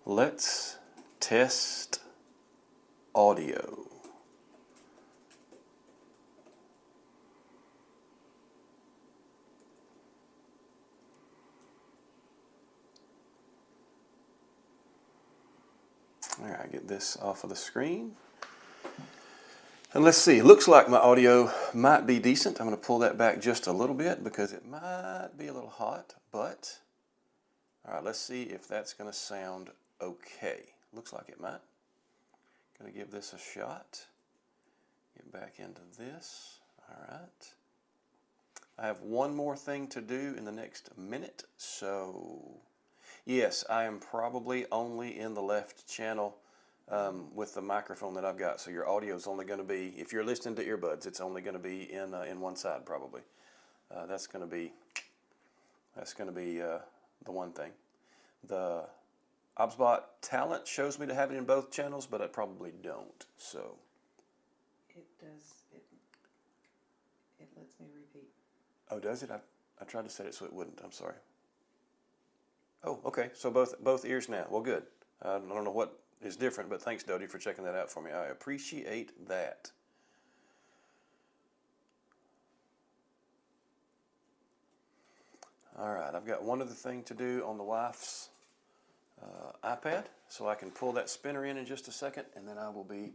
Let's test audio. All right, get this off of the screen. And let's see, looks like my audio might be decent. I'm going to pull that back just a little bit because it might be a little hot, but all right, let's see if that's going to sound okay. Looks like it might. Going to give this a shot. Get back into this. All right. I have one more thing to do in the next minute, so yes, I am probably only in the left channel with the microphone that I've got. So your audio is only going to be, if you're listening to earbuds, it's only going to be in one side probably. That's going to be the one thing. The OBSBot talent shows me to have it in both channels, but I probably don't. So it does. It lets me repeat. Oh, does it? I tried to set it so it wouldn't. I'm sorry. Oh, okay. So both ears now. Well, good. I don't know what is different, but thanks, Dodie, for checking that out for me. I appreciate that. All right, I've got one other thing to do on the wife's iPad, so I can pull that spinner in just a second, and then I will be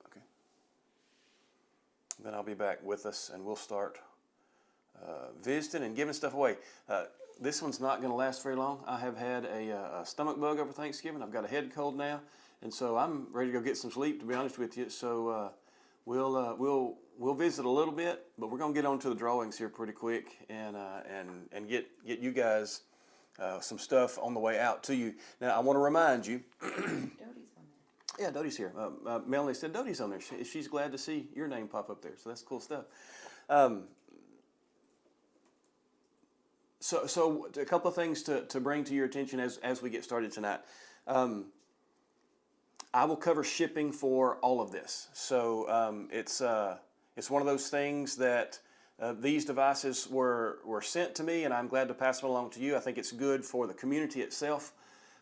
okay. Then I'll be back with us, and we'll start visiting and giving stuff away. This one's not going to last very long. I have had a stomach bug over Thanksgiving. I've got a head cold now, and so I'm ready to go get some sleep, to be honest with you. So we'll visit a little bit, but we're going to get on to the drawings here pretty quick and get you guys some stuff on the way out to you. Now, I want to remind you. Dodie's on there. Yeah, Dodie's here. Melanie said Dodie's on there. She's glad to see your name pop up there, so that's cool stuff. So a couple of things to bring to your attention as we get started tonight. I will cover shipping for all of this. So it's one of those things that these devices were sent to me, and I'm glad to pass them along to you. I think it's good for the community itself.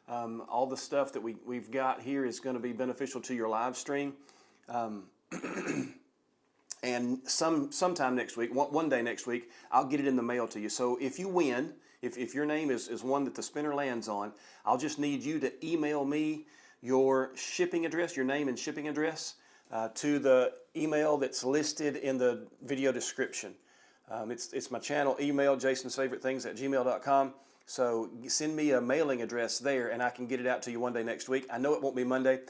All the stuff that we've got here is going to be beneficial to your live stream. And sometime next week, one day next week, I'll get it in the mail to you. So if you win, if your name is one that the spinner lands on, I'll just need you to email me your shipping address, your name and shipping address, to the email that's listed in the video description. It's my channel email, jasonsfavoritethings@gmail.com. So send me a mailing address there, and I can get it out to you one day next week. I know it won't be Monday.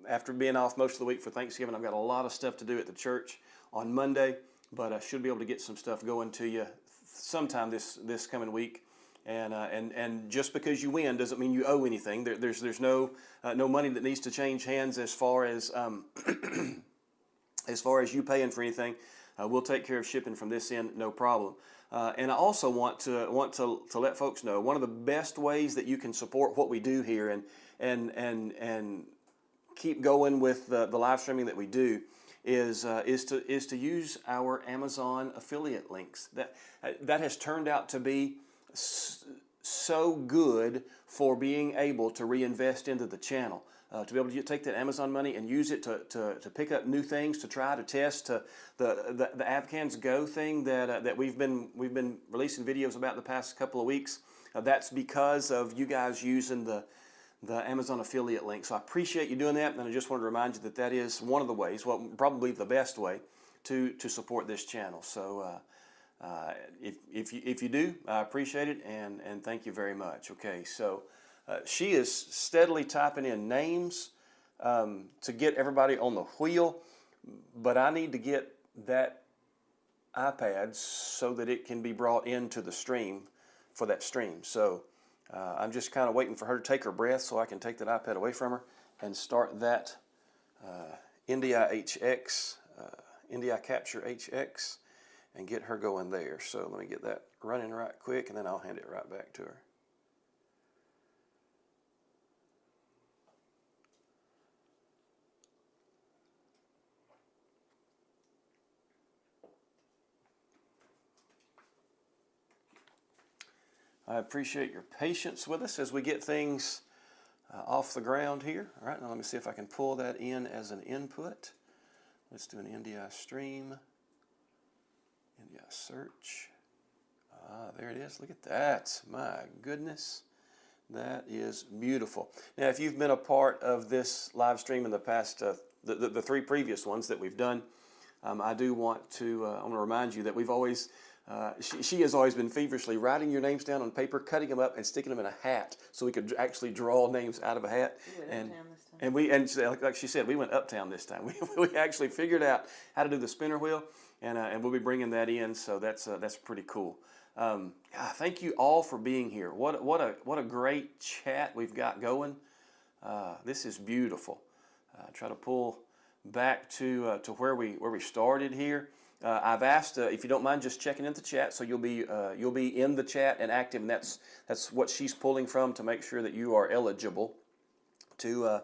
After being off most of the week for Thanksgiving, I've got a lot of stuff to do at the church on Monday, but I should be able to get some stuff going to you sometime this coming week. And just because you win doesn't mean you owe anything. There's no money that needs to change hands as far as as far as you paying for anything. We'll take care of shipping from this end, no problem. And I also want to let folks know one of the best ways that you can support what we do here and keep going with the live streaming that we do is to use our Amazon affiliate links. That has turned out to be so good for being able to reinvest into the channel, to be able to take that Amazon money and use it to pick up new things, to try to test the Avcans Go thing that we've been releasing videos about the past couple of weeks. That's because of you guys using the Amazon affiliate link. So I appreciate you doing that, and I just wanted to remind you that is one of the ways, well, probably the best way to support this channel. So if you do, I appreciate it, and thank you very much. Okay, so she is steadily typing in names to get everybody on the wheel, but I need to get that iPad so that it can be brought into the stream for that stream. So I'm just kind of waiting for her to take her breath so I can take that iPad away from her and start that NDI Capture HX and get her going there. So let me get that running right quick, and then I'll hand it right back to her. I appreciate your patience with us as we get things off the ground here. All right, now let me see if I can pull that in as an input. Let's do an NDI stream, NDI search. There it is. Look at that. My goodness. That is beautiful. Now, if you've been a part of this live stream in the past, the three previous ones that we've done, I do want to I want to remind you that we've always, she has always been feverishly writing your names down on paper, cutting them up, and sticking them in a hat so we could actually draw names out of a hat. Like she said, we went uptown this time. We actually figured out how to do the spinner wheel, and we'll be bringing that in. So that's pretty cool. Thank you all for being here. What a great chat we've got going. This is beautiful. Try to pull back to where we started here. I've asked if you don't mind just checking in the chat, so you'll be in the chat and active, and that's what she's pulling from to make sure that you are eligible to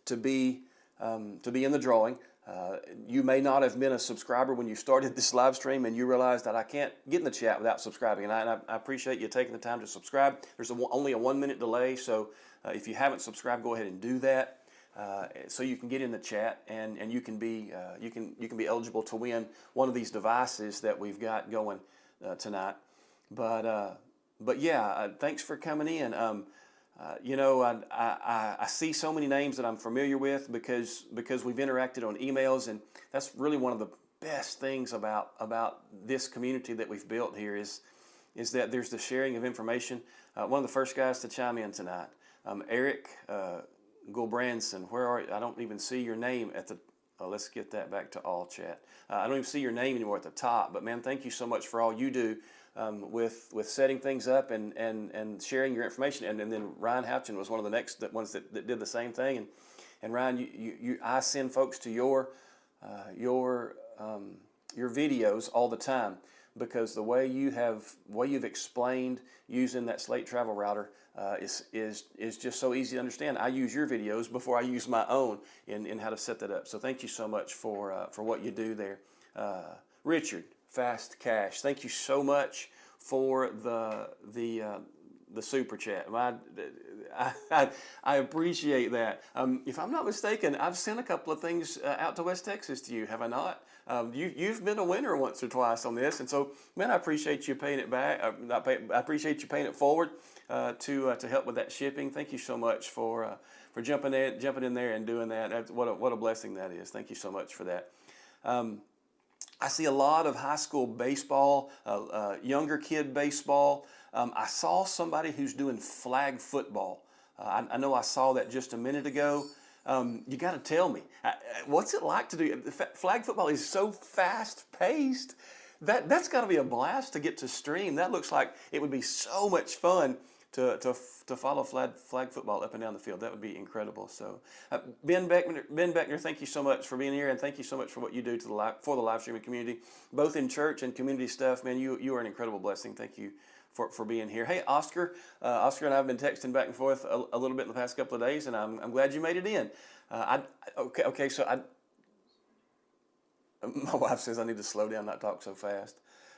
be in the drawing. You may not have been a subscriber when you started this live stream, and you realize that I can't get in the chat without subscribing. And I appreciate you taking the time to subscribe. There's only a 1 minute delay, so if you haven't subscribed, go ahead and do that. So you can get in the chat, and you can be eligible to win one of these devices that we've got going tonight. But yeah, thanks for coming in. I see so many names that I'm familiar with because we've interacted on emails, and that's really one of the best things about this community that we've built here is that there's the sharing of information. One of the first guys to chime in tonight, Eric Gulbranson, where are you? I don't even see your name at the. Let's get that back to all chat. I don't even see your name anymore at the top. But man, thank you so much for all you do with setting things up and sharing your information. And then Ryan Houchin was one of the next ones that did the same thing. And Ryan, I send folks to your videos all the time, because the way you've explained using that Slate Travel Router is just so easy to understand. I use your videos before I use my own in how to set that up. So thank you so much for what you do there. Richard, Fast Cash, thank you so much for the super chat. I appreciate that. If I'm not mistaken, I've sent a couple of things out to West Texas to you, have I not? You've been a winner once or twice on this, and so man, I appreciate you paying it back. I appreciate you paying it forward to help with that shipping. Thank you so much for jumping in there and doing that. What a blessing that is. Thank you so much for that. I see a lot of high school baseball, younger kid baseball. I saw somebody who's doing flag football. I know I saw that just a minute ago. You got to tell me, what's it like to do? Flag football is so fast paced. That's got to be a blast to get to stream. That looks like it would be so much fun to follow flag football up and down the field. That would be incredible. So, Ben Beckner, thank you so much for being here, and thank you so much for what you do for the live streaming community, both in church and community stuff. Man, you are an incredible blessing. Thank you for being here. Hey, Oscar and I have been texting back and forth a little bit in the past couple of days, and I'm glad you made it in. My wife says I need to slow down, not talk so fast.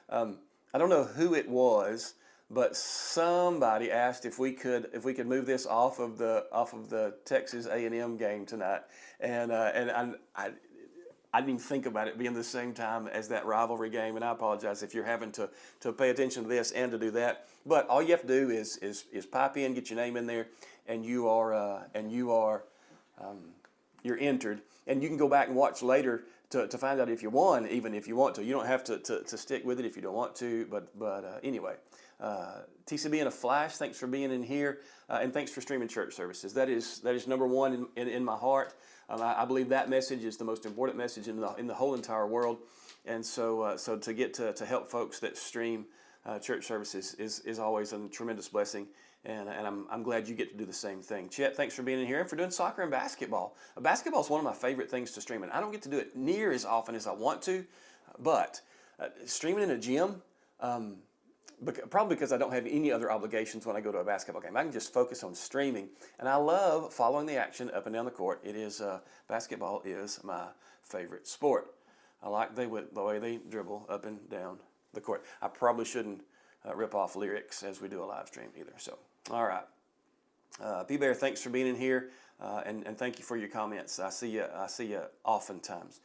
I don't know who it was, but somebody asked if we could move this off of the Texas A&M game tonight, and I didn't even think about it being the same time as that rivalry game, and I apologize if you're having to pay attention to this and to do that. But all you have to do is pipe in, get your name in there, and you're entered, and you can go back and watch later to find out if you won, even if you want to. You don't have to stick with it if you don't want to. But anyway, TCB in a flash. Thanks for being in here, and thanks for streaming church services. That is number one in my heart. I believe that message is the most important message in the whole entire world, and so to get to help folks that stream church services is always a tremendous blessing, and I'm glad you get to do the same thing. Chet, thanks for being in here and for doing soccer and basketball. Basketball is one of my favorite things to stream, and I don't get to do it near as often as I want to, but streaming in a gym. Probably because I don't have any other obligations when I go to a basketball game. I can just focus on streaming, and I love following the action up and down the court. Basketball is my favorite sport. I like the way they dribble up and down the court. I probably shouldn't rip off lyrics as we do a live stream either. So, all right. P-Bear, thanks for being in here, and thank you for your comments. I see you oftentimes.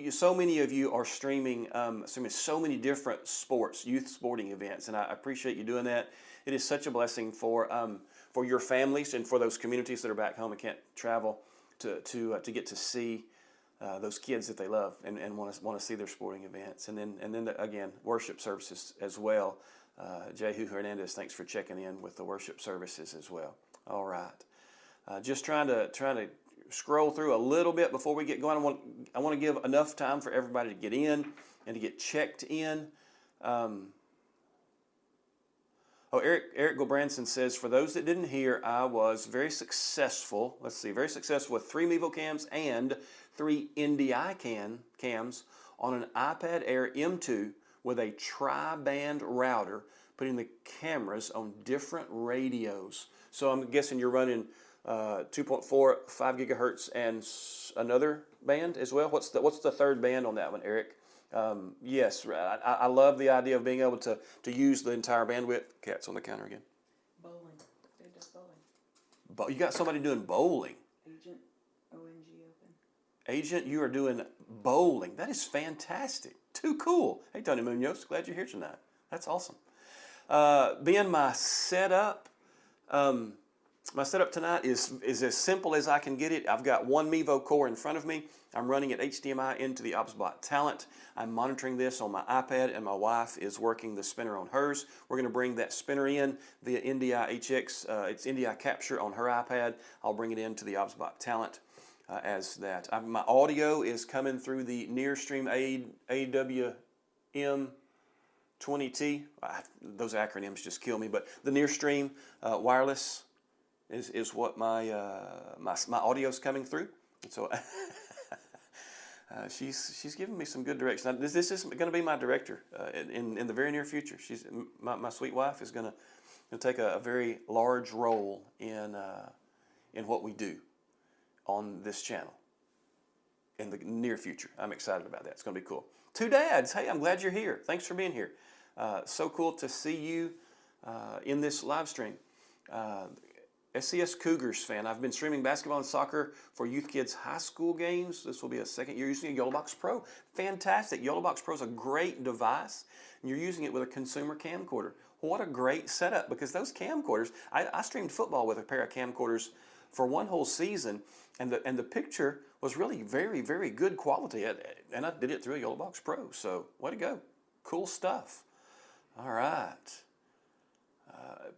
So many of you are streaming so many different sports, youth sporting events, and I appreciate you doing that. It is such a blessing for your families and for those communities that are back home and can't travel to get to see those kids that they love and want to see their sporting events, and then again, worship services as well. Jehu Hernandez, thanks for checking in with the worship services as well. All right, just trying to scroll through a little bit before we get going. I want to give enough time for everybody to get in and to get checked in. Eric Gilbranson says, for those that didn't hear, I was very successful. Let's see, very successful with 3 Mevo cams and 3 NDI cams on an iPad Air M2 with a tri-band router, putting the cameras on different radios. So I'm guessing you're running 2.45 gigahertz and another band as well. What's the third band on that one, Eric? Yes, I love the idea of being able to use the entire bandwidth. Cat's on the counter again. Bowling. It does bowling. You got somebody doing bowling. Agent ONG open. Agent, you are doing bowling. That is fantastic. Too cool. Hey, Tony Munoz, glad you're here tonight. That's awesome. Ben, my setup tonight is as simple as I can get it. I've got one Mevo core in front of me. I'm running it HDMI into the OBSBot Talent. I'm monitoring this on my iPad, and my wife is working the spinner on hers. We're going to bring that spinner in via NDI HX. It's NDI Capture on her iPad. I'll bring it into the OBSBot Talent as that. My audio is coming through the Nearstream AWM 20T. Those acronyms just kill me, but the Nearstream wireless is what my audio's coming through. And so she's giving me some good direction. Now, this is going to be my director in the very near future. My sweet wife is going to take a very large role in what we do on this channel in the near future. I'm excited about that. It's going to be cool. 2 dads, hey, I'm glad you're here. Thanks for being here. So cool to see you in this live stream. SCS Cougars fan. I've been streaming basketball and soccer for youth kids' high school games. This will be a second year using a YOLOBox Pro. Fantastic. YOLOBox Pro is a great device, and you're using it with a consumer camcorder. What a great setup, because those camcorders, I streamed football with a pair of camcorders for one whole season, and the picture was really very, very good quality, and I did it through a YOLOBox Pro, so way to go. Cool stuff. All right.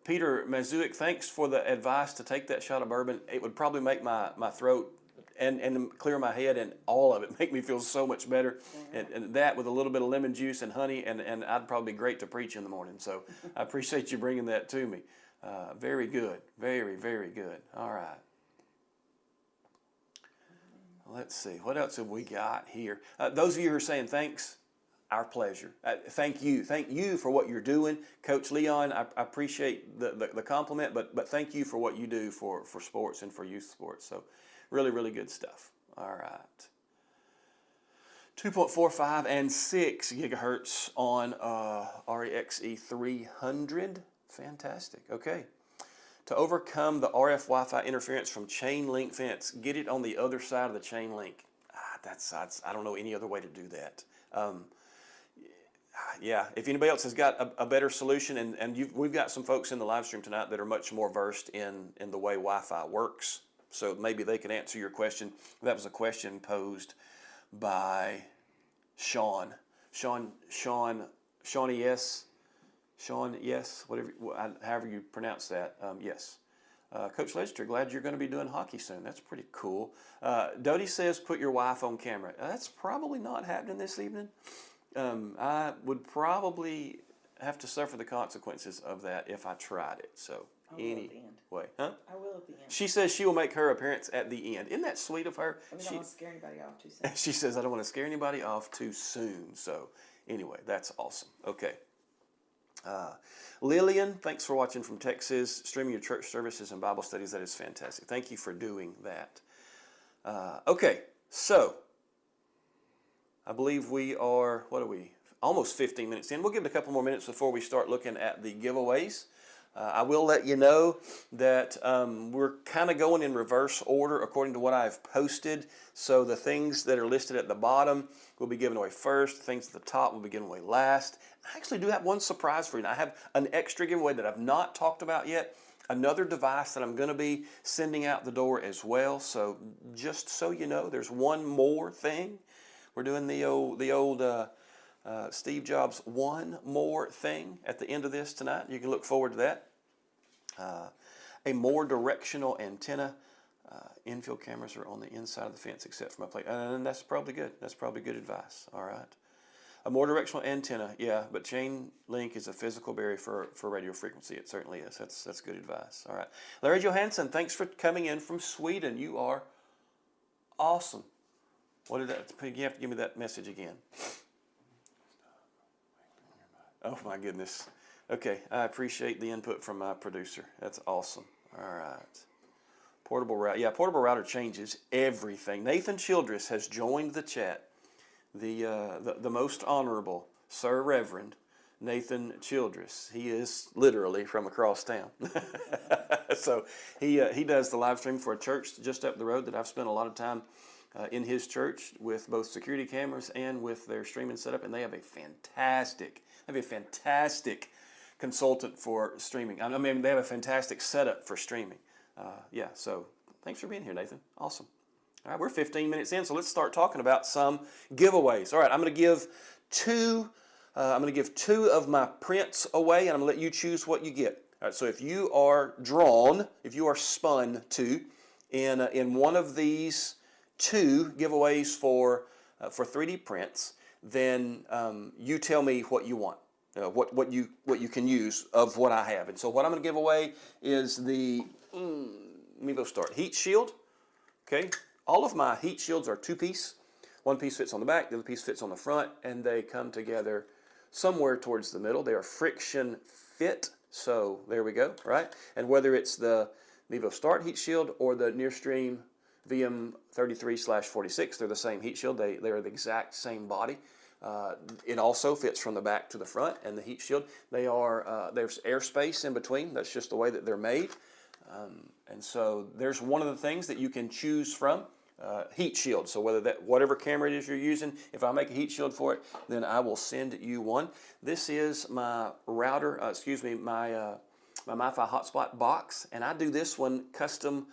Peter Mazuik, thanks for the advice to take that shot of bourbon. It would probably make my throat and clear my head, and all of it make me feel so much better. And that with a little bit of lemon juice and honey, and I'd probably be great to preach in the morning. So I appreciate you bringing that to me. Very good. Very, very good. All right. Let's see. What else have we got here? Those of you who are saying thanks, our pleasure. Thank you. Thank you for what you're doing. Coach Leon, I appreciate the compliment, but thank you for what you do for sports and for youth sports. So really, really good stuff. All right. 2.45 and 6 gigahertz on REXE 300. Fantastic. Okay. To overcome the RF Wi-Fi interference from chain link fence, get it on the other side of the chain link. I don't know any other way to do that. Yeah, if anybody else has got a better solution, and we've got some folks in the live stream tonight that are much more versed in the way Wi-Fi works, so maybe they can answer your question. That was a question posed by Sean, yes, whatever, however you pronounce that. Yes. Coach Leicester, glad you're going to be doing hockey soon. That's pretty cool. Dodie says, put your wife on camera. That's probably not happening this evening. I would probably have to suffer the consequences of that if I tried it. So anyway, huh? I will at the end. She says she will make her appearance at the end. Isn't that sweet of her? I don't want to scare anybody off too soon. She says, I don't want to scare anybody off too soon. So anyway, that's awesome. Okay. Lillian, thanks for watching from Texas, streaming your church services and Bible studies. That is fantastic. Thank you for doing that. Okay, so I believe we are, almost 15 minutes in. We'll give it a couple more minutes before we start looking at the giveaways. I will let you know that we're kind of going in reverse order according to what I've posted. So the things that are listed at the bottom will be given away first. Things at the top will be given away last. I actually do have one surprise for you. I have an extra giveaway that I've not talked about yet. Another device that I'm going to be sending out the door as well. So just so you know, there's one more thing. We're doing the old Steve Jobs one more thing at the end of this tonight. You can look forward to that. A more directional antenna. Infield cameras are on the inside of the fence except for my plate. And that's probably good. That's probably good advice. All right. A more directional antenna, yeah, but chain link is a physical barrier for radio frequency. It certainly is. That's good advice. All right. Larry Johansson, thanks for coming in from Sweden. You are awesome. What did that? You have to give me that message again. Oh my goodness. Okay, I appreciate the input from my producer. That's awesome. All right. Portable router. Yeah, portable router changes everything. Nathan Childress has joined the chat. The most honorable Sir Reverend Nathan Childress. He is literally from across town. So he does the live stream for a church just up the road that I've spent a lot of time in his church with both security cameras and with their streaming setup, and they have a fantastic consultant for streaming. I mean, they have a fantastic setup for streaming. Yeah, so thanks for being here, Nathan. Awesome. All right, we're 15 minutes in, so let's start talking about some giveaways. All right, I'm going to give two of my prints away, and I'm going to let you choose what you get. All right, so if you are drawn, if you are spun to in one of these two giveaways for 3D prints, then you tell me what you want, what you can use of what I have. And so what I'm going to give away is the Mevo Start heat shield. Okay. All of my heat shields are two-piece. One piece fits on the back, the other piece fits on the front, and they come together somewhere towards the middle. They are friction fit, so there we go, right? And whether it's the Mevo Start heat shield or the Nearstream VM33/46, they're the same heat shield. They are the exact same body. It also fits from the back to the front, and the heat shield, there's airspace in between. That's just the way that they're made. And so there's one of the things that you can choose from, heat shield. So whatever camera it is you're using, if I make a heat shield for it, then I will send you one. This is my router, my MiFi hotspot box, and I do this one custom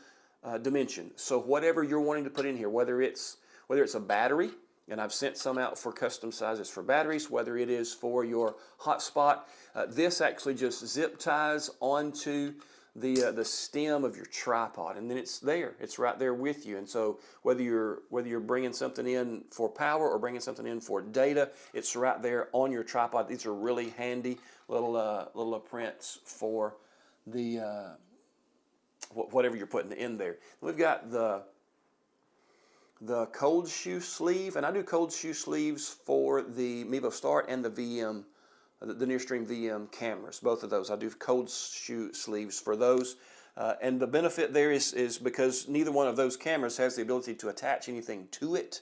dimension. So whatever you're wanting to put in here, whether it's a battery, and I've sent some out for custom sizes for batteries, whether it is for your hotspot, this actually just zip ties onto the stem of your tripod, and then it's there. It's right there with you. And so whether you're bringing something in for power or bringing something in for data, it's right there on your tripod. These are really handy little prints for the whatever you're putting in there. We've got the cold shoe sleeve, and I do cold shoe sleeves for the Mevo Start and the VM. The Nearstream VM cameras, both of those. I do cold shoe sleeves for those. And the benefit there is because neither one of those cameras has the ability to attach anything to it.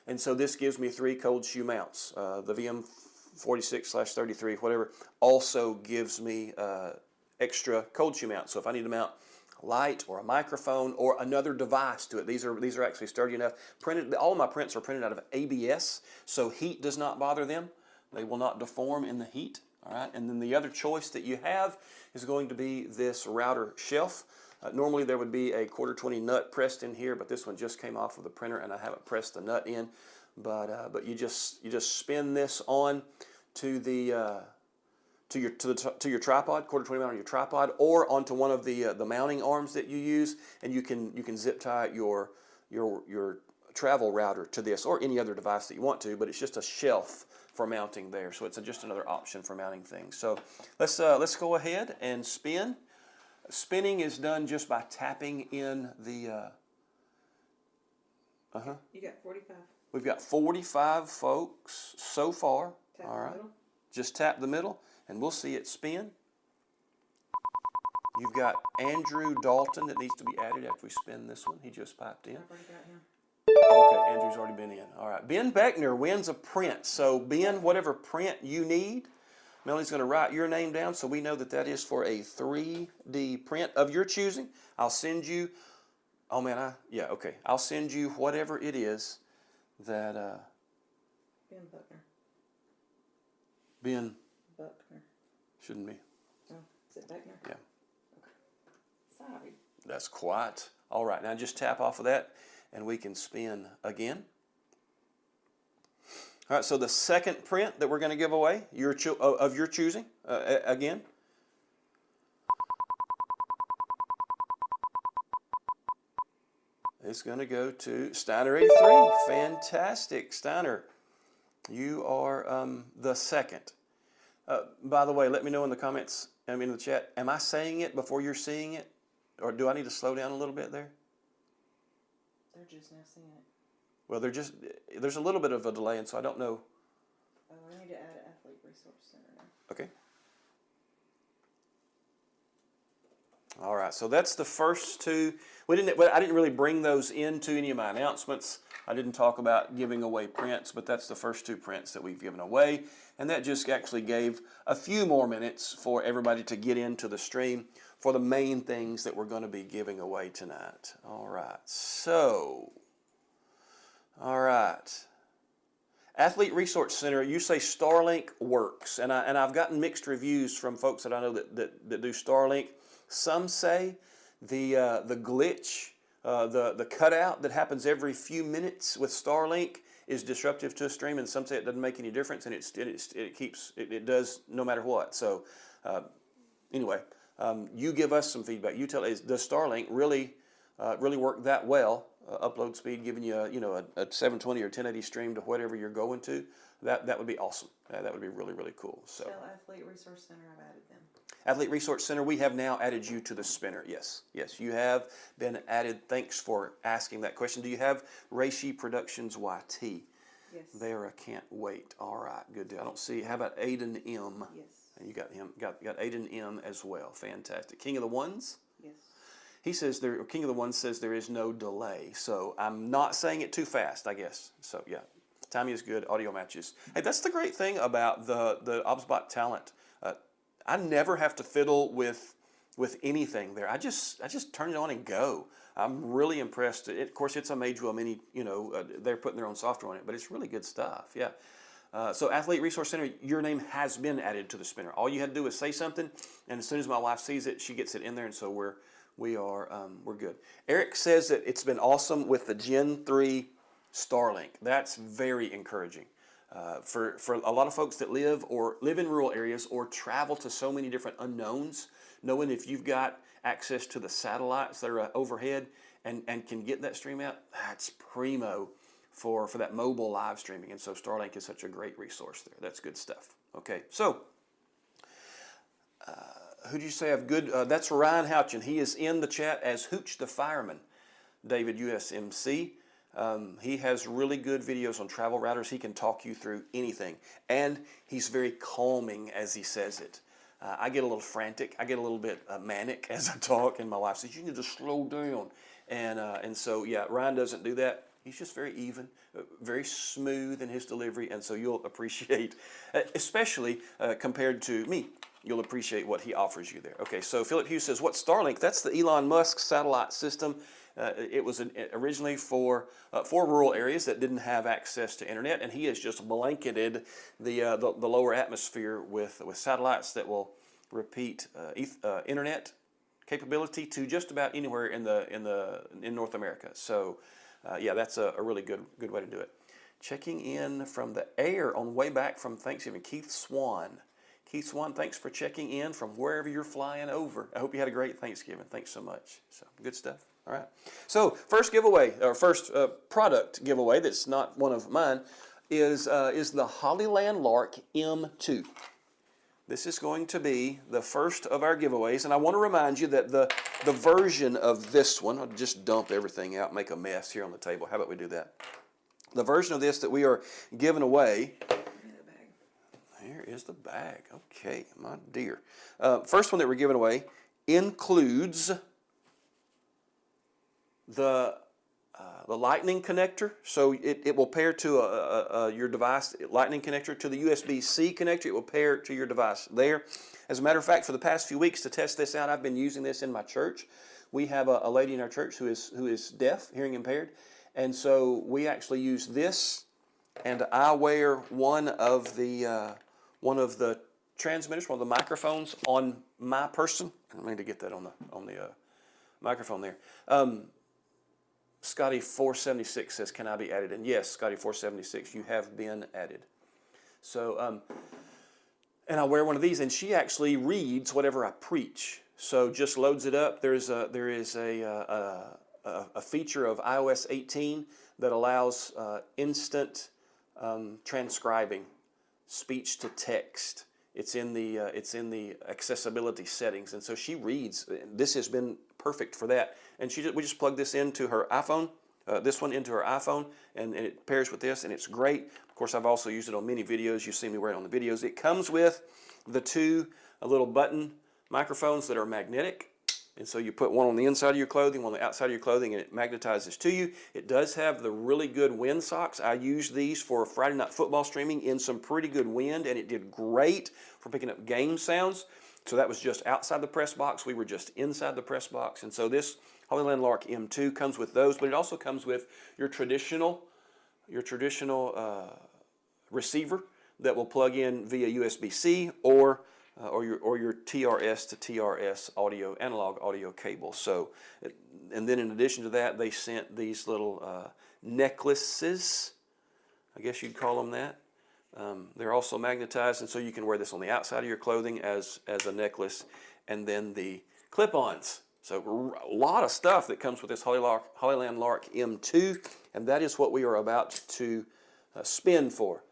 And so this gives me 3 cold shoe mounts. The VM46/33, whatever, also gives me extra cold shoe mounts. So if I need to mount a light or a microphone or another device to it, these are actually sturdy enough. All of my prints are printed out of ABS, so heat does not bother them. They will not deform in the heat. All right, and then the other choice that you have is going to be this router shelf. Normally there would be a 1/4-20 nut pressed in here, but this one just came off of the printer and I haven't pressed the nut in. But you just spin this on to your tripod, 1/4-20 mount on your tripod, or onto one of the mounting arms that you use, and you can zip tie your travel router to this or any other device that you want to. But it's just a shelf for mounting there, so it's just another option for mounting things. So let's go ahead and spin. Spinning is done just by tapping in the. You got 45. We've got 45 folks so far. Tap all right, the middle. Just tap the middle, and we'll see it spin. You've got Andrew Dalton that needs to be added after we spin this one. He just piped in. I've already got him. Okay, Andrew's already been in. All right. Ben Beckner wins a print. So, Ben, whatever print you need, Melanie's going to write your name down so we know that that is for a 3D print of your choosing. I'll send you, oh man, yeah, okay. I'll send you whatever it is that, Ben Buckner. Ben, Buckner. shouldn't be. Oh, is it Beckner? Yeah. Okay. Sorry. That's quiet. All right, now just tap off of that and we can spin again. All right, so the second print that we're going to give away of your choosing, again. It's going to go to Steiner 83. Fantastic, Steiner. You are the second. By the way, let me know in the comments, in the chat, am I saying it before you're seeing it? Or do I need to slow down a little bit there? They're just now seeing it. Well, there's a little bit of a delay, and so I don't know. Oh, I need to add Athlete Resource Center now. Okay. All right, so that's the first two. I didn't really bring those into any of my announcements. I didn't talk about giving away prints, but that's the first two prints that we've given away. And that just actually gave a few more minutes for everybody to get into the stream for the main things that we're going to be giving away tonight. All right, so, all right. Athlete Resource Center, you say Starlink works. And I've gotten mixed reviews from folks that I know that do Starlink. Some say the glitch, the cutout that happens every few minutes with Starlink is disruptive to a stream, and some say it doesn't make any difference, and it does no matter what. So anyway, you give us some feedback. You tell us, does Starlink really work that well? Upload speed, giving you a 720 or 1080 stream to whatever you're going to. That would be awesome. That would be really, really cool. So Tell Athlete Resource Center I've added them. Athlete Resource Center, we have now added you to the spinner. Yes, you have been added. Thanks for asking that question. Do you have Reishi Productions YT? Yes. There, I can't wait. All right, good deal. I don't see. How about Aiden M? Yes. And you got him. Got Aiden M as well. Fantastic. King of the Ones. Yes. He says King of the Ones says there is no delay. So I'm not saying it too fast, I guess. So yeah, timing is good. Audio matches. Hey, that's the great thing about the OBSBot talent. I never have to fiddle with anything there. I just turn it on and go. I'm really impressed. Of course, it's a Magewell Mini. They're putting their own software on it, but it's really good stuff. Yeah. So Athlete Resource Center, your name has been added to the spinner. All you had to do is say something, and as soon as my wife sees it, she gets it in there, and so we're good. Eric says that it's been awesome with the Gen 3 Starlink. That's very encouraging. For a lot of folks that live in rural areas or travel to so many different unknowns, knowing if you've got access to the satellites that are overhead and can get that stream out, that's primo for that mobile live streaming. And so Starlink is such a great resource there. That's good stuff. Okay, so who do you say have good? That's Ryan Houchin. He is in the chat as Hooch the Fireman. David USMC. He has really good videos on travel routers. He can talk you through anything. And he's very calming as he says it. I get a little frantic. I get a little bit manic as I talk, and my wife says, you need to slow down. And so, yeah, Ryan doesn't do that. He's just very even, very smooth in his delivery, and so you'll appreciate, especially compared to me, you'll appreciate what he offers you there. Okay, so Philip Hughes says, what's Starlink? That's the Elon Musk satellite system. It was originally for rural areas that didn't have access to internet, and he has just blanketed the lower atmosphere with satellites that will repeat internet capability to just about anywhere in North America. So, yeah, that's a really good way to do it. Checking in from the air on way back from Thanksgiving, Keith Swan. Keith Swan, thanks for checking in from wherever you're flying over. I hope you had a great Thanksgiving. Thanks so much. So, good stuff. All right. So, first giveaway, or first product giveaway that's not one of mine is the Hollyland Lark M2. This is going to be the first of our giveaways, and I want to remind you that the version of this one, I'll just dump everything out, make a mess here on the table. How about we do that? The version of this that we are giving away. Here is the bag. Okay, my dear. First one that we're giving away includes the, the lightning connector, so it will pair to your device, lightning connector, to the USB-C connector. It will pair to your device there. As a matter of fact, for the past few weeks to test this out, I've been using this in my church. We have a lady in our church who is deaf, hearing impaired, and so we actually use this, and I wear one of the transmitters, one of the microphones on my person. I need to get that on the microphone there. Scotty 476 says, "Can I be added?" And yes, Scotty 476, you have been added. So, and I wear one of these, and she actually reads whatever I preach. So just loads it up. There is a feature of iOS 18 that allows instant transcribing, speech to text. It's in the accessibility settings, and so she reads. This has been perfect for that. And we just plug this into her iPhone, this one into her iPhone, and it pairs with this, and it's great. Of course, I've also used it on many videos. You've seen me wear it on the videos. It comes with the two little button microphones that are magnetic. And so you put one on the inside of your clothing, one on the outside of your clothing, and it magnetizes to you. It does have the really good wind socks. I used these for Friday Night Football streaming in some pretty good wind, and it did great for picking up game sounds. So that was just outside the press box. We were just inside the press box. And so this Holy Land Lark M2 comes with those, but it also comes with your traditional receiver that will plug in via USB-C or your TRS to TRS audio, analog audio cable. So, and then in addition to that, they sent these little necklaces, I guess you'd call them that. They're also magnetized, and so you can wear this on the outside of your clothing as a necklace, and then the clip-ons. So a lot of stuff that comes with this Holy Land Lark M2, and that is what we are about to spin for.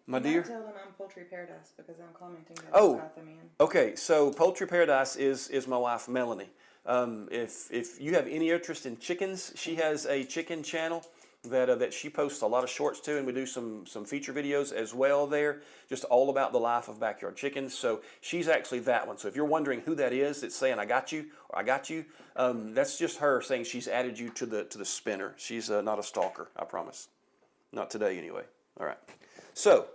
My dear? Tell them I'm Poultry Paradise because I'm commenting that Oh, I got them in. Okay, so Poultry Paradise is my wife, Melanie. If you have any interest in chickens, she has a chicken channel that she posts a lot of shorts to, and we do some feature videos as well there, just all about the life of backyard chickens. So she's actually that one. So if you're wondering who that is that's saying I got you, or I got you, that's just her saying she's added you to the spinner. She's not a stalker, I promise. Not today anyway. All right. So,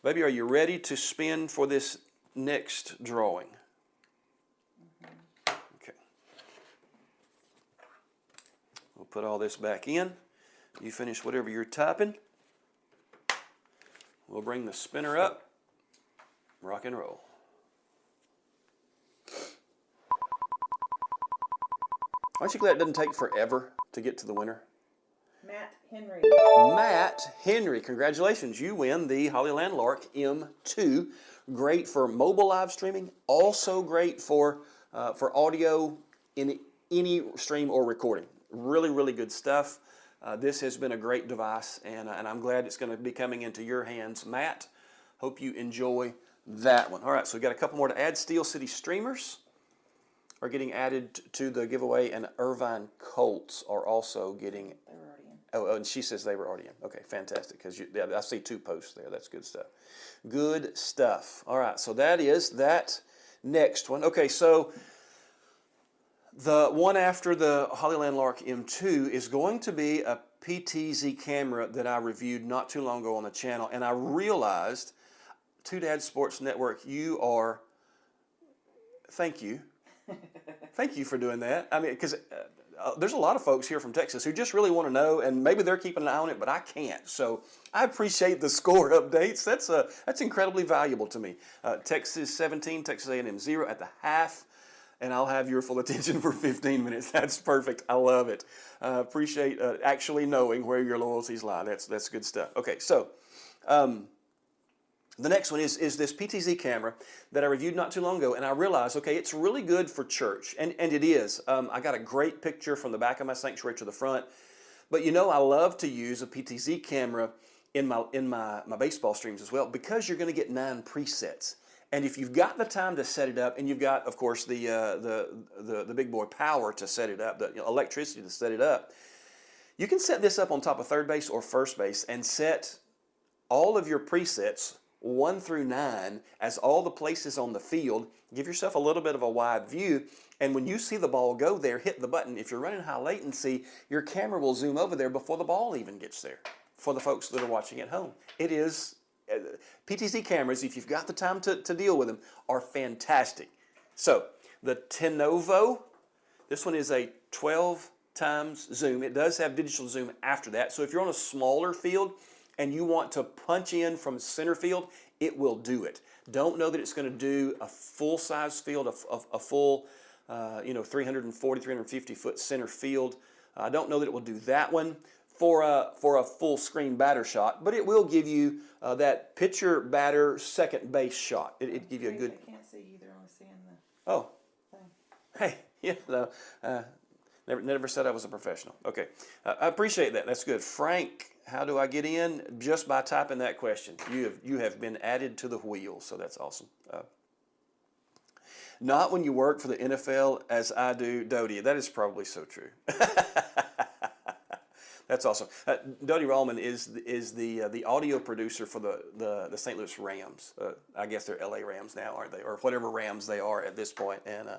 baby, are you ready to spin for this next drawing? Okay. We'll put all this back in. You finish whatever you're typing. We'll bring the spinner up. Rock and roll. Aren't you glad it doesn't take forever to get to the winner? Matt Henry. Matt Henry, congratulations. You win the Holy Land Lark M2. Great for mobile live streaming. Also great for audio in any stream or recording. Really, really good stuff. This has been a great device, and I'm glad it's going to be coming into your hands, Matt. Hope you enjoy that one. All right, so we've got a couple more to add. Steel City Streamers are getting added to the giveaway, and Irvine Colts are also getting. They were already in. Oh, and she says they were already in. Okay, fantastic, because I see 2 posts there. That's good stuff. Good stuff. All right, so that is that next one. Okay, so the one after the Holy Land Lark M2 is going to be a PTZ camera that I reviewed not too long ago on the channel, and I realized, Two Dad Sports Network, thank you. Thank you for doing that. I mean, because there's a lot of folks here from Texas who just really want to know, and maybe they're keeping an eye on it, but I can't. So I appreciate the score updates. That's incredibly valuable to me. Texas 17, Texas A&M 0 at the half. And I'll have your full attention for 15 minutes. That's perfect. I love it. Appreciate actually knowing where your loyalties lie. That's good stuff. Okay, so the next one is this PTZ camera that I reviewed not too long ago, and I realized, okay, it's really good for church, and it is. I got a great picture from the back of my sanctuary to the front, but I love to use a PTZ camera in my baseball streams as well, because you're going to get 9 presets. And if you've got the time to set it up, and you've got, of course, the big boy power to set it up, the electricity to set it up, you can set this up on top of third base or first base and set all of your presets 1 through 9 as all the places on the field. Give yourself a little bit of a wide view, and when you see the ball go there, hit the button. If you're running high latency, your camera will zoom over there before the ball even gets there for the folks that are watching at home. It is, PTZ cameras, if you've got the time to deal with them, are fantastic. So the Tenovo, this one is a 12 times zoom. It does have digital zoom after that. So if you're on a smaller field and you want to punch in from center field, it will do it. Don't know that it's going to do a full size field, a full 340, 350 foot center field. I don't know that it will do that one for a full screen batter shot, but it will give you that pitcher batter second base shot. It give you a good. I can't see either. I'm seeing the Oh, thing. hey, yeah, no, never said I was a professional. Okay, I appreciate that. That's good. Frank, how do I get in? Just by typing that question. You have been added to the wheel, so that's awesome. Not when you work for the NFL as I do, Dodie. That is probably so true. That's awesome. Dodie Rallman is the audio producer for the St. Louis Rams. I guess they're LA Rams now, aren't they? Or whatever Rams they are at this point. And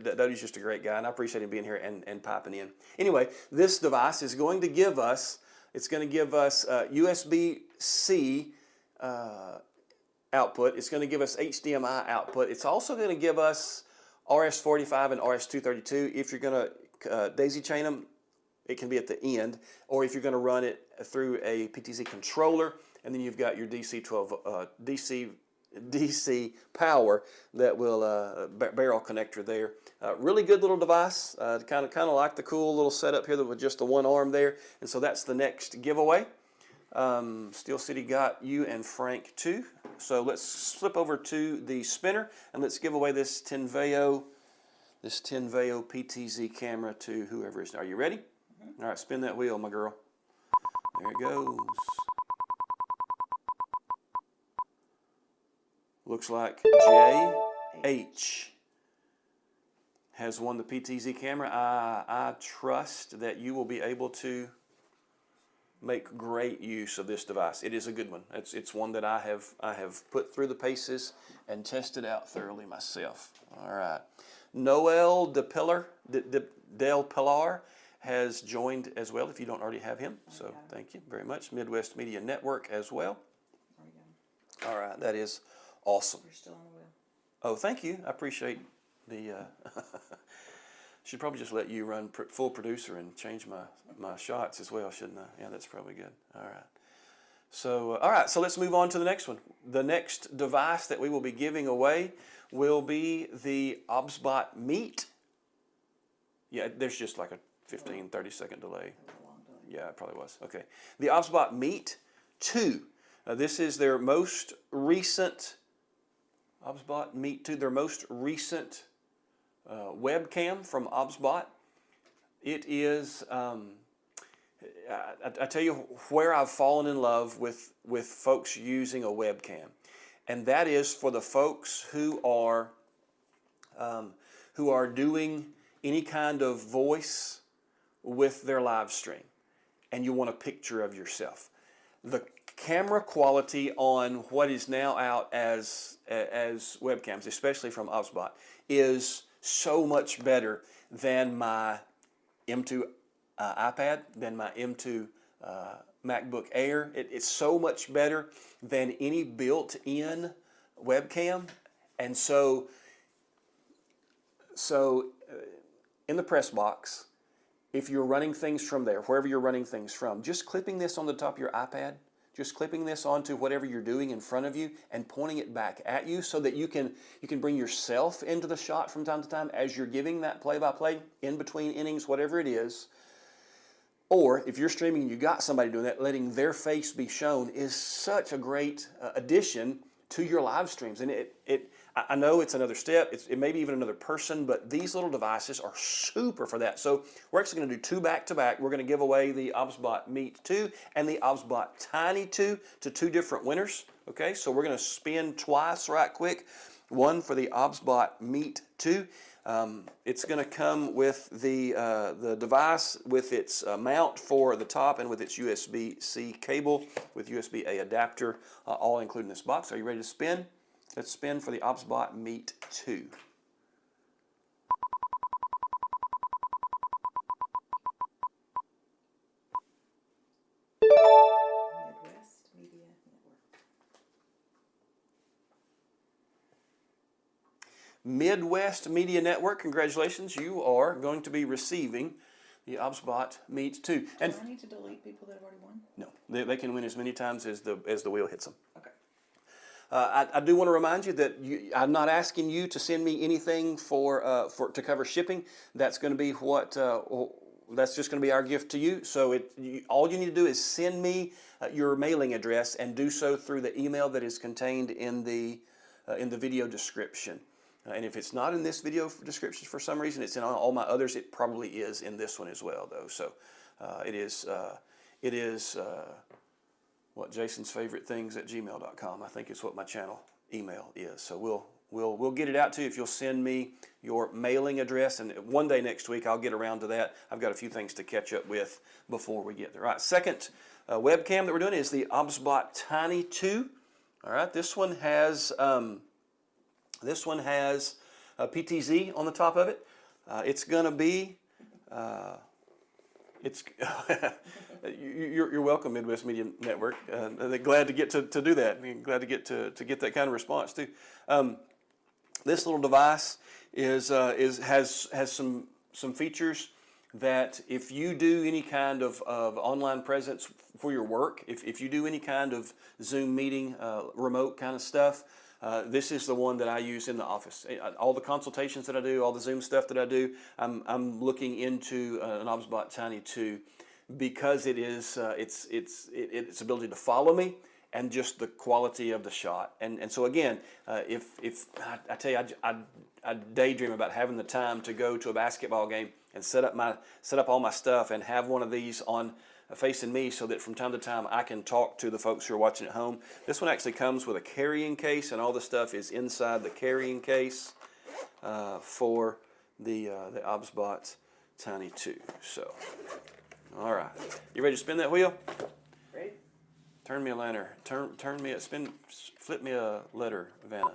Dodie's just a great guy, and I appreciate him being here and piping in. Anyway, this device is going to give us, USB-C output. It's going to give us HDMI output. It's also going to give us RS-45 and RS-232. If you're going to daisy chain them, it can be at the end, or if you're going to run it through a PTZ controller, and then you've got your DC power that will barrel connector there. Really good little device. Kind of like the cool little setup here with just the one arm there. And so that's the next giveaway. Steel City got you and Frank too. So let's flip over to the spinner and let's give away this Tenveo PTZ camera to whoever is. Are you ready? Mm-hmm. All right, spin that wheel, my girl. There it goes. Looks like JH has won the PTZ camera. I trust that you will be able to make great use of this device. It is a good one. It's one that I have put through the paces and tested out thoroughly myself. All right. Noel Del Pilar has joined as well, if you don't already have him. So thank you very much. Midwest Media Network as well. All right, that is awesome. You're still on the wheel. Oh, thank you. I appreciate the. Should probably just let you run full producer and change my shots as well, shouldn't I? Yeah, that's probably good. All right. So, so let's move on to the next one. The next device that we will be giving away will be the OBSBot Meet. Yeah, there's just like a 15, 30-second delay. Yeah, it probably was. Okay. The OBSBot Meet 2. This is their most recent, OBSBot Meet 2, their most recent webcam from OBSBot. It is, I tell you where I've fallen in love with folks using a webcam. And that is for the folks who are doing any kind of voice with their live stream, and you want a picture of yourself. The camera quality on what is now out as webcams, especially from OBSBot, is so much better than my M2 iPad, than my M2 MacBook Air. It's so much better than any built-in webcam. And so in the press box, if you're running things from there, wherever you're running things from, just clipping this on the top of your iPad, just clipping this onto whatever you're doing in front of you and pointing it back at you so that you can bring yourself into the shot from time to time as you're giving that play-by-play in between innings, whatever it is. Or if you're streaming and you got somebody doing that, letting their face be shown is such a great addition to your live streams. And I know it's another step, it may be even another person, but these little devices are super for that. So we're actually going to do two back-to-back. We're going to give away the OBSBot Meet 2 and the OBSBot Tiny 2 to two different winners. Okay, so we're going to spin twice right quick. one for the OBSBot Meet 2. It's going to come with the device with its mount for the top and with its USB-C cable with USB-A adapter, all included in this box. Are you ready to spin? Let's spin for the OBSBot Meet 2. Midwest Media Network. Midwest Media Network, congratulations. You are going to be receiving the OBSBot Meet 2. And Do I need to delete people that have already won? no, they can win as many times as the wheel hits them. Okay. I do want to remind you that I'm not asking you to send me anything to cover shipping. That's going to be that's just going to be our gift to you. So all you need to do is send me your mailing address, and do so through the email that is contained in the video description. And if it's not in this video description for some reason, it's in all my others. It probably is in this one as well, though. So it is what Jason's favorite things at gmail.com. I think it's what my channel email is. So we'll get it out to you if you'll send me your mailing address, and one day next week I'll get around to that. I've got a few things to catch up with before we get there. All right, second webcam that we're doing is the OBSBot Tiny 2. All right, this one has PTZ on the top of it. It's going to be you're welcome, Midwest Media Network. They're glad to get to do that. I'm glad to get that kind of response too. This little device has some features that if you do any kind of online presence for your work, if you do any kind of Zoom meeting, remote kind of stuff, this is the one that I use in the office. All the consultations that I do, all the Zoom stuff that I do, I'm looking into an OBSBot Tiny 2 because it is its ability to follow me and just the quality of the shot. And so again, if I tell you, I daydream about having the time to go to a basketball game and set up all my stuff and have one of these on facing me so that from time to time I can talk to the folks who are watching at home. This one actually comes with a carrying case, and all the stuff is inside the carrying case for the OBSBot Tiny 2. So, all right, you ready to spin that wheel? Ready? Turn me a lantern. Flip me a letter, Vanna.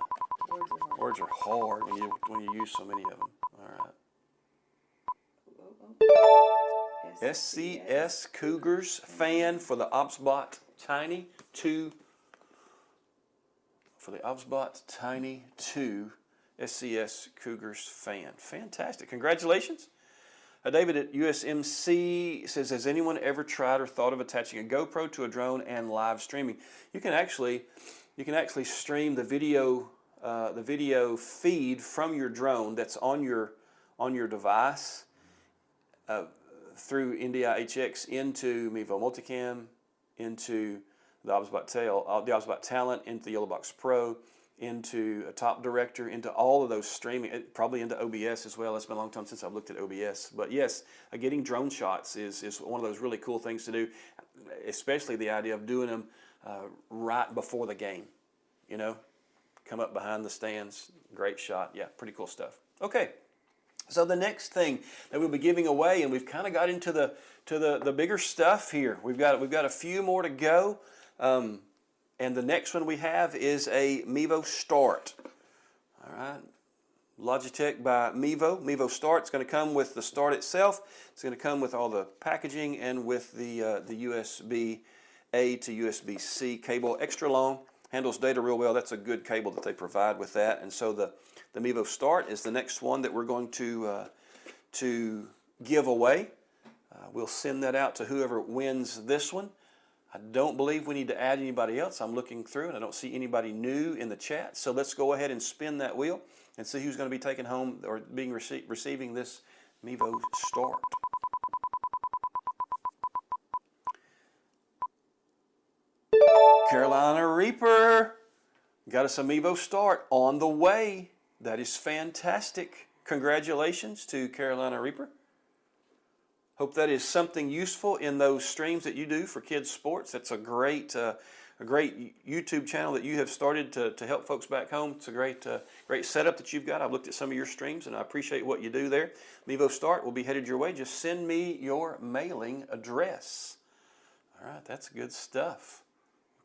Words are hard. Words are hard when you use so many of them. All right. SCS Cougars fan for the OBSBot Tiny 2. For the OBSBot Tiny 2 SCS Cougars fan. Fantastic. Congratulations. David at USMC says, has anyone ever tried or thought of attaching a GoPro to a drone and live streaming? You can actually stream the video feed from your drone that's on your device through NDI-HX into Mevo Multicam, into the OBSBot Talent, into the Yellow Box Pro, into a Top Director, into all of those streaming, probably into OBS as well. It's been a long time since I've looked at OBS. But yes, getting drone shots is one of those really cool things to do, especially the idea of doing them right before the game. You know, come up behind the stands, great shot. Yeah, pretty cool stuff. Okay. So the next thing that we'll be giving away, and we've kind of got into the bigger stuff here. We've got a few more to go, and the next one we have is a Mevo Start. All right, Logitech by Mevo. Mevo Start. It's going to come with the Start itself. It's going to come with all the packaging and with the USB-A to USB-C cable, extra long. Handles data real well. That's a good cable that they provide with that. And so the Mevo Start is the next one that we're going to give away. We'll send that out to whoever wins this one. I don't believe we need to add anybody else. I'm looking through and I don't see anybody new in the chat. So let's go ahead and spin that wheel and see who's going to be taking home or receiving this Mevo Start. Carolina Reaper, got us a Mevo Start on the way. That is fantastic. Congratulations to Carolina Reaper. Hope that is something useful in those streams that you do for kids sports. That's a great a great YouTube channel that you have started to help folks back home. It's a great setup that you've got. I've looked at some of your streams, and I appreciate what you do there. Mevo Start will be headed your way. Just send me your mailing address. All right, that's good stuff.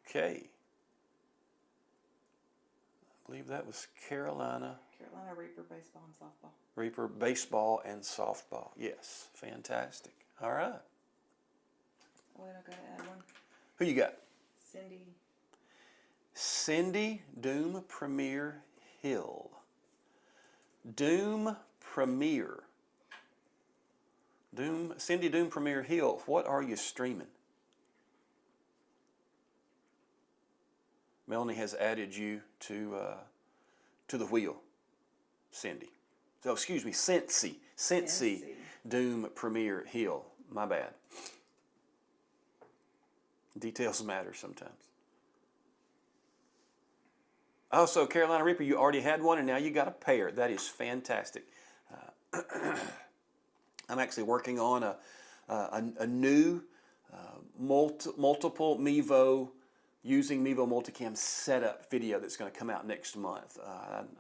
Okay. I believe that was Carolina. Carolina Reaper baseball and softball. Reaper baseball and softball. Yes, fantastic. All right. Oh, wait, I gotta add one. Who you got? Cindy. Cindy Doom Premier Hill. Doom Premier. Cindy Doom Premier Hill. What are you streaming? Melanie has added you to the wheel, Cindy. So excuse me, Cincy Doom Premier Hill. My bad. Details matter sometimes. Oh, so Carolina Reaper, you already had one, and now you got a pair. That is fantastic. I'm actually working on a new multiple Mevo using Mevo Multicam setup video that's going to come out next month.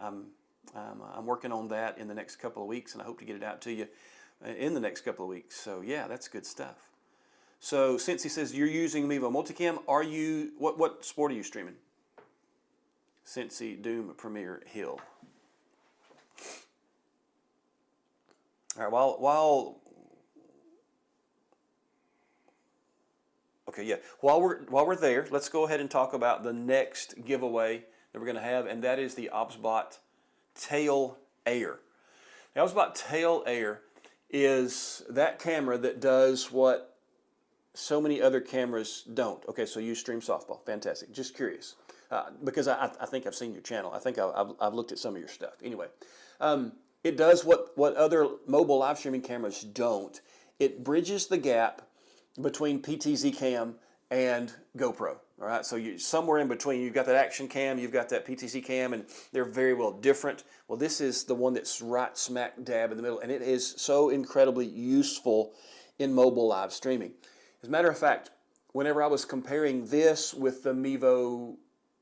I'm working on that in the next couple of weeks, and I hope to get it out to you in the next couple of weeks. So yeah, that's good stuff. So since he says you're using Mevo Multicam, are you what sport are you streaming? Cincy Doom Premier Hill. All right, while okay, yeah. While we're there, let's go ahead and talk about the next giveaway that we're going to have, and that is the OBSBot Tail Air. The OBSBot Tail Air is that camera that does what so many other cameras don't. Okay, so you stream softball. Fantastic. Just curious. Because I think I've seen your channel. I think I've looked at some of your stuff. Anyway, it does what other mobile live streaming cameras don't. It bridges the gap between PTZ cam and GoPro. All right, so you somewhere in between. You've got that action cam, you've got that PTZ cam, and they're very well different. Well, this is the one that's right smack dab in the middle, and it is so incredibly useful in mobile live streaming. As a matter of fact, whenever I was comparing this with the Mevo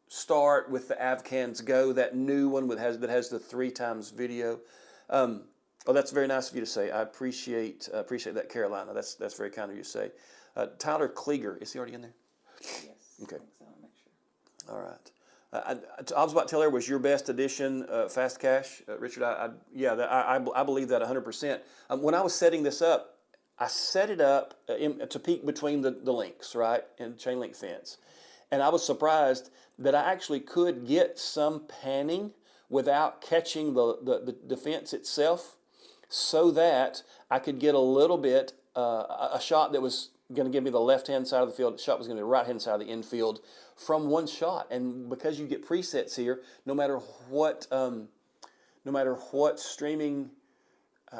Start, with the Avcans Go, that new one that has the 3x video. Oh, that's very nice of you to say. I appreciate that, Carolina. That's very kind of you to say. Tyler Klieger, is he already in there? Yes. Okay. I think so. I'll make sure. All right. OBSBot Tail Air was your best addition, Fast Cash, Richard. I believe that 100%. When I was setting this up, I set it up to peek between the links, right, and chain link fence. And I was surprised that I actually could get some panning without catching the fence itself, so that I could get a little bit, a shot that was going to give me the left-hand side of the field, the shot was going to be the right-hand side of the infield from one shot. And because you get presets here, no matter what streaming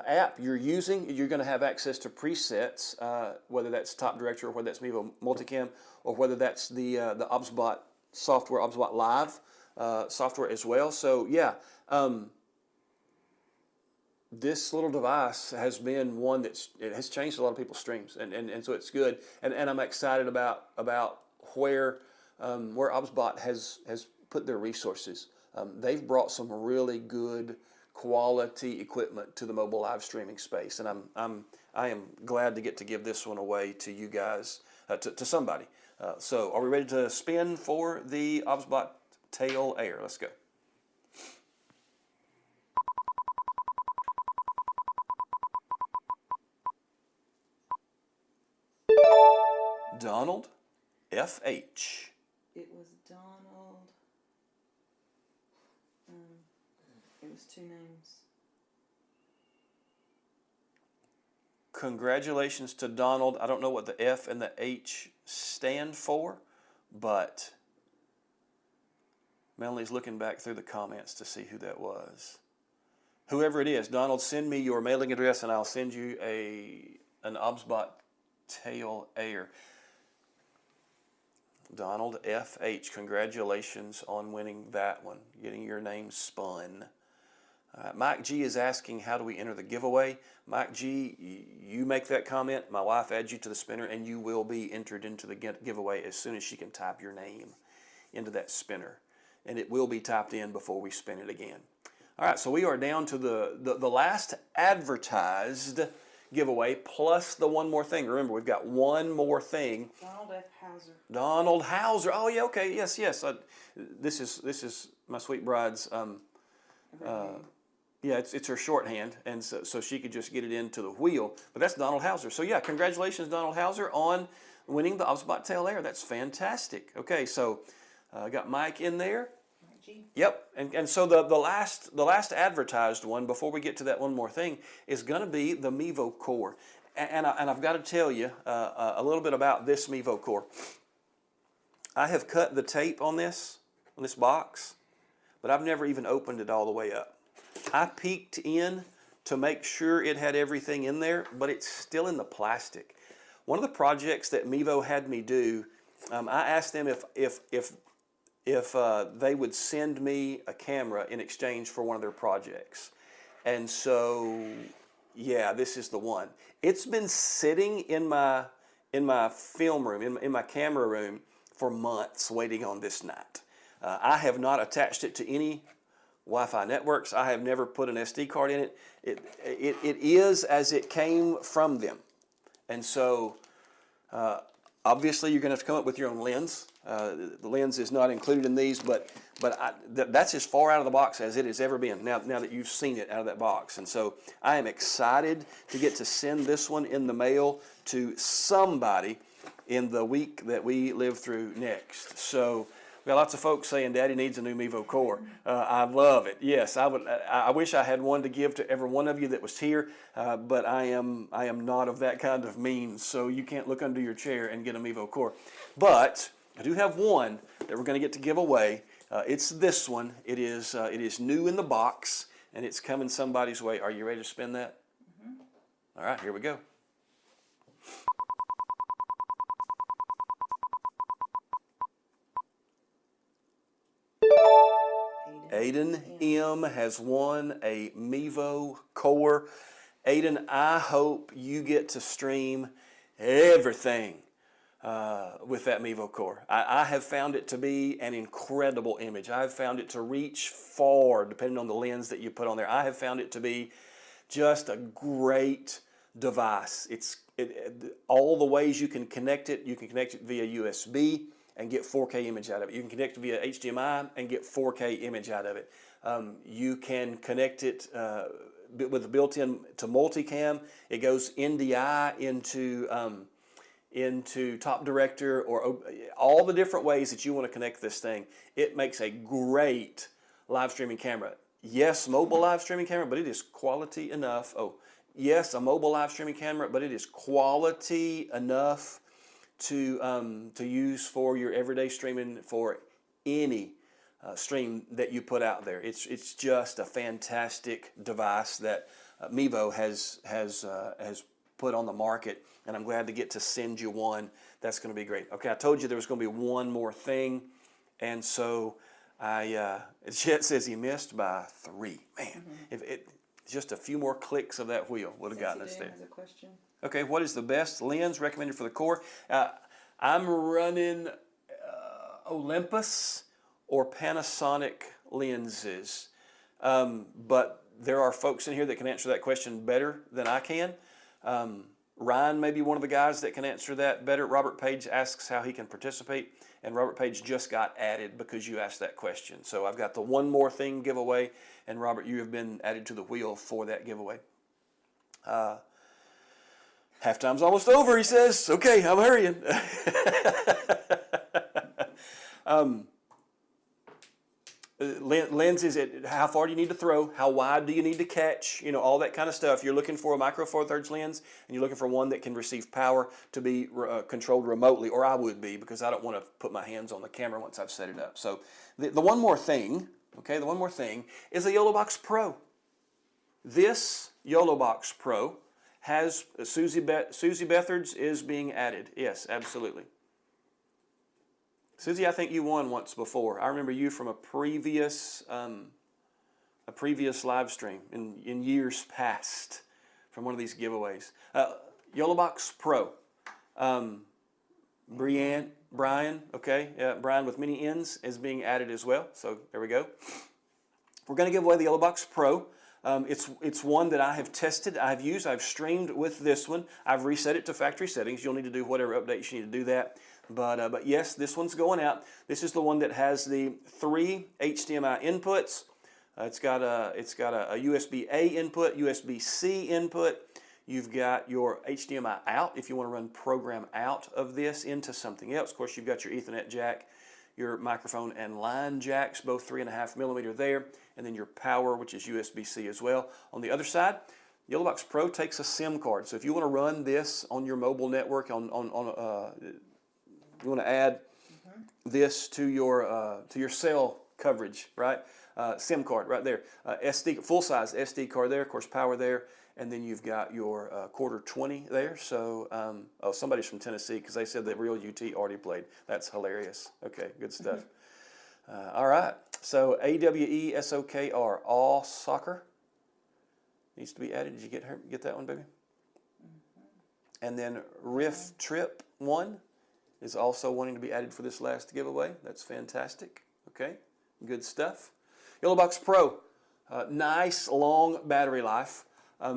app you're using, you're going to have access to presets, whether that's Top Director or whether that's Mevo Multicam or whether that's the OBSBot software, OBSBot Live software as well. So yeah, this little device has been one it has changed a lot of people's streams, and so it's good. And I'm excited about where OBSBot has put their resources. They've brought some really good quality equipment to the mobile live streaming space, and I am glad to get to give this one away to you guys, to somebody. So are we ready to spin for the OBSBot Tail Air? Let's go. Donald F.H. It was Donald. It was two names. Congratulations to Donald. I don't know what the F and the H stand for, but Melanie's looking back through the comments to see who that was. Whoever it is, Donald, send me your mailing address and I'll send you an OBSBot Tail Air. Donald F.H., congratulations on winning that one, getting your name spun. Mike G is asking, how do we enter the giveaway? Mike G, you make that comment, my wife adds you to the spinner, and you will be entered into the giveaway as soon as she can type your name into that spinner. And it will be typed in before we spin it again. All right, so we are down to the last advertised giveaway plus the one more thing. Remember, we've got one more thing. Donald F. Hauser. Donald Hauser. Oh yeah, okay, yes. This is my sweet bride's. Yeah, it's her shorthand, and so she could just get it into the wheel. But that's Donald Hauser. So yeah, congratulations, Donald Hauser, on winning the I was about to tell there. That's fantastic. Okay, so I got Mike in there. Yep, and so the last advertised one before we get to that one more thing is going to be the Mevo Core, and I've got to tell you a little bit about this Mevo Core. I have cut the tape on this box, but I've never even opened it all the way up. I peeked in to make sure it had everything in there, but it's still in the plastic. One of the projects that Mevo had me do, I asked them if they would send me a camera in exchange for one of their projects. And so, yeah, this is the one. It's been sitting in my film room, in my camera room for months waiting on this night. I have not attached it to any Wi-Fi networks. I have never put an SD card in it. It is as it came from them. And so, obviously, you're going to have to come up with your own lens. The lens is not included in these, but that's as far out of the box as it has ever been, now that you've seen it out of that box. And so I am excited to get to send this one in the mail to somebody in the week that we live through next. So we got lots of folks saying Daddy needs a new Mevo Core. I love it. Yes, I wish I had one to give to every one of you that was here, but I am not of that kind of means, so you can't look under your chair and get a Mevo Core. But I do have one that we're going to get to give away. It's this one. It is new in the box, and it's coming somebody's way. Are you ready to spin that? Mm-hmm. All right, here we go. Aiden M. has won a Mevo Core. Aiden, I hope you get to stream everything with that Mevo Core. I have found it to be an incredible image. I have found it to reach far, depending on the lens that you put on there. I have found it to be just a great device. All the ways you can connect it via USB and get 4K image out of it. You can connect it via HDMI and get 4K image out of it. You can connect it with the built-in to multicam. It goes NDI into Top Director, or all the different ways that you want to connect this thing. It makes a great live streaming camera. Yes, mobile live streaming camera, but it is quality enough. Oh, yes, a mobile live streaming camera, but it is quality enough to use for your everyday streaming, for any stream that you put out there. It's just a fantastic device that Mevo has put on the market, and I'm glad to get to send you one. That's going to be great. Okay, I told you there was going to be one more thing, and so Chet says he missed by 3. Man, if just a few more clicks of that wheel would have gotten us there. Has a question. Okay, what is the best lens recommended for the Core? I'm running Olympus or Panasonic lenses, but there are folks in here that can answer that question better than I can. Ryan may be one of the guys that can answer that better. Robert Page asks how he can participate, and Robert Page just got added because you asked that question. So I've got the one more thing giveaway, and Robert, you have been added to the wheel for that giveaway. Halftime's almost over, he says. Okay, I'm hurrying. Lenses, how far do you need to throw? How wide do you need to catch? You know, all that kind of stuff. You're looking for a micro four thirds lens, and you're looking for one that can receive power to be controlled remotely, or I would be, because I don't want to put my hands on the camera once I've set it up. So the one more thing, okay, the one more thing is the YOLOBox Pro. This YOLOBox Pro has Susie Bethards is being added. Yes, absolutely. Susie, I think you won once before. I remember you from a previous a previous live stream in years past from one of these giveaways. YOLOBox Pro. Brian, okay, Brian with many N's is being added as well. So there we go. We're going to give away the YOLOBox Pro. It's one that I have tested, I've used, I've streamed with this one. I've reset it to factory settings. You'll need to do whatever updates you need to do that. But yes, this one's going out. This is the one that has the 3 HDMI inputs. It's got a USB-A input, USB-C input. You've got your HDMI out if you want to run program out of this into something else. Of course, you've got your Ethernet jack, your microphone and line jacks, both 3.5mm there, and then your power, which is USB-C as well. On the other side, YOLOBox Pro takes a SIM card. So if you want to run this on your mobile network, you want to add this to your cell coverage, right? SIM card right there. Full-size SD card there, of course, power there. And then you've got your quarter 20 there. So, oh, somebody's from Tennessee because they said that Real UT already played. That's hilarious. Okay, good stuff. All right. So AWESOKR, all soccer, needs to be added. Did you get that one, baby? And then Riff Trip 1 is also wanting to be added for this last giveaway. That's fantastic. Okay, good stuff. YOLOBox Pro, nice long battery life.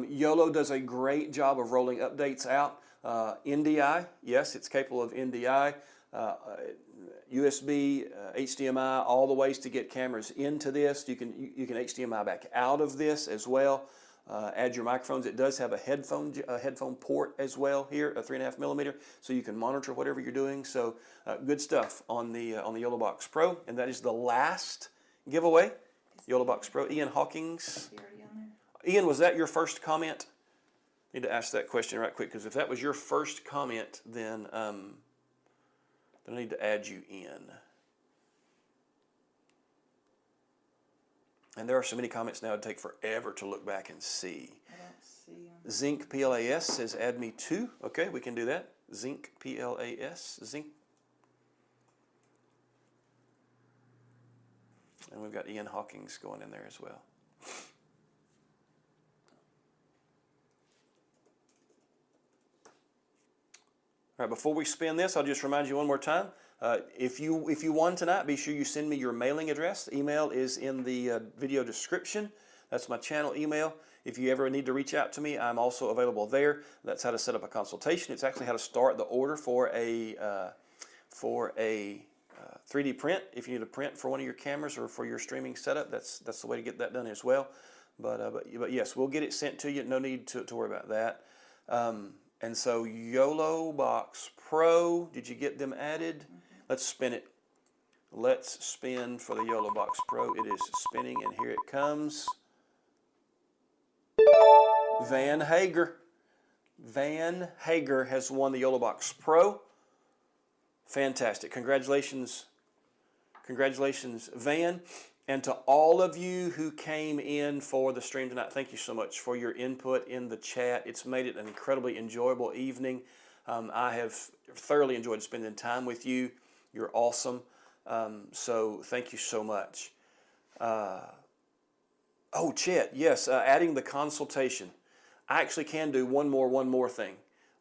YOLO does a great job of rolling updates out. NDI, yes, it's capable of NDI. USB, HDMI, all the ways to get cameras into this. You can HDMI back out of this as well. Add your microphones. It does have a headphone port as well here, a 3.5mm, so you can monitor whatever you're doing. So good stuff on the YOLOBox Pro, and that is the last giveaway. YOLOBox Pro. Ian Hawkins. Ian, was that your first comment? Need to ask that question right quick, because if that was your first comment, then I need to add you in. And there are so many comments now, it'd take forever to look back and see. I don't see them. Zinc PLAS says add me too. Okay, we can do that. Zinc PLAS. Zinc. And we've got Ian Hawkins going in there as well. All right, before we spin this, I'll just remind you one more time. If you won tonight, be sure you send me your mailing address. The email is in the video description. That's my channel email. If you ever need to reach out to me, I'm also available there. That's how to set up a consultation. It's actually how to start the order for a 3D print. If you need a print for one of your cameras or for your streaming setup, that's the way to get that done as well. But yes, we'll get it sent to you. No need to worry about that. And so YOLOBox Pro, did you get them added? Let's spin it. Let's spin for the YOLOBox Pro. It is spinning, and here it comes. Van Hager. Van Hager has won the YOLOBox Pro. Fantastic. Congratulations. Congratulations, Van. And to all of you who came in for the stream tonight, thank you so much for your input in the chat. It's made it an incredibly enjoyable evening. I have thoroughly enjoyed spending time with you. You're awesome. So thank you so much. Oh, Chet, yes, adding the consultation. I actually can do one more thing.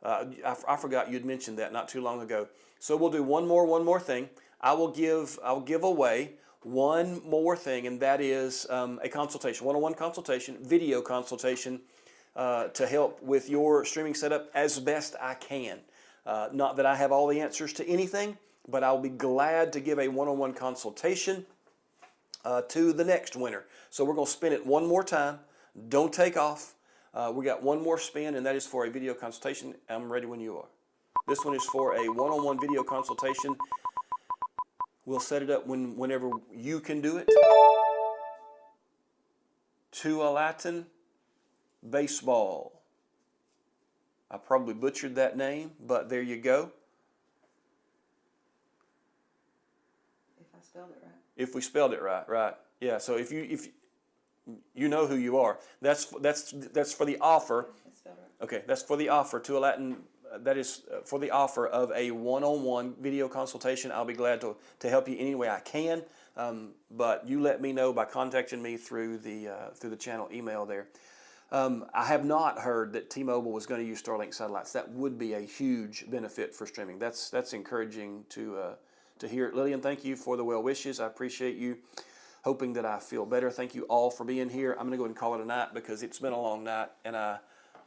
I forgot you'd mentioned that not too long ago. So we'll do one more thing. I'll give away one more thing, and that is a consultation, one-on-one consultation, video consultation to help with your streaming setup as best I can. Not that I have all the answers to anything, but I'll be glad to give a one-on-one consultation to the next winner. So we're going to spin it one more time. Don't take off. We got one more spin, and that is for a video consultation. I'm ready when you are. This one is for a one-on-one video consultation. We'll set it up whenever you can do it. Tualatin Baseball. I probably butchered that name, but there you go. If I spelled it right. If we spelled it right, right. Yeah, so if you know who you are. That's for the offer. I spelled it right. Okay, that's for the offer. Tualatin for the offer of a one-on-one video consultation. I'll be glad to help you any way I can. But you let me know by contacting me through the channel email there. I have not heard that T-Mobile was going to use Starlink satellites. That would be a huge benefit for streaming. That's encouraging to hear. Lillian, thank you for the well wishes. I appreciate you. Hoping that I feel better. Thank you all for being here. I'm going to go ahead and call it a night because it's been a long night, and I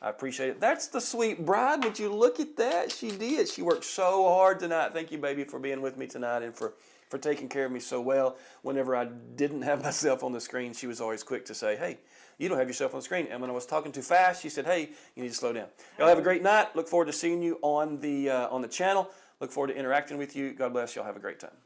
appreciate it. That's the sweet bride. Would you look at that? She did. She worked so hard tonight. Thank you, baby, for being with me tonight and for taking care of me so well. Whenever I didn't have myself on the screen, she was always quick to say, hey, you don't have yourself on the screen. And when I was talking too fast, she said, hey, you need to slow down. Y'all have a great night. Look forward to seeing you on the channel. Look forward to interacting with you. God bless. Y'all have a great time.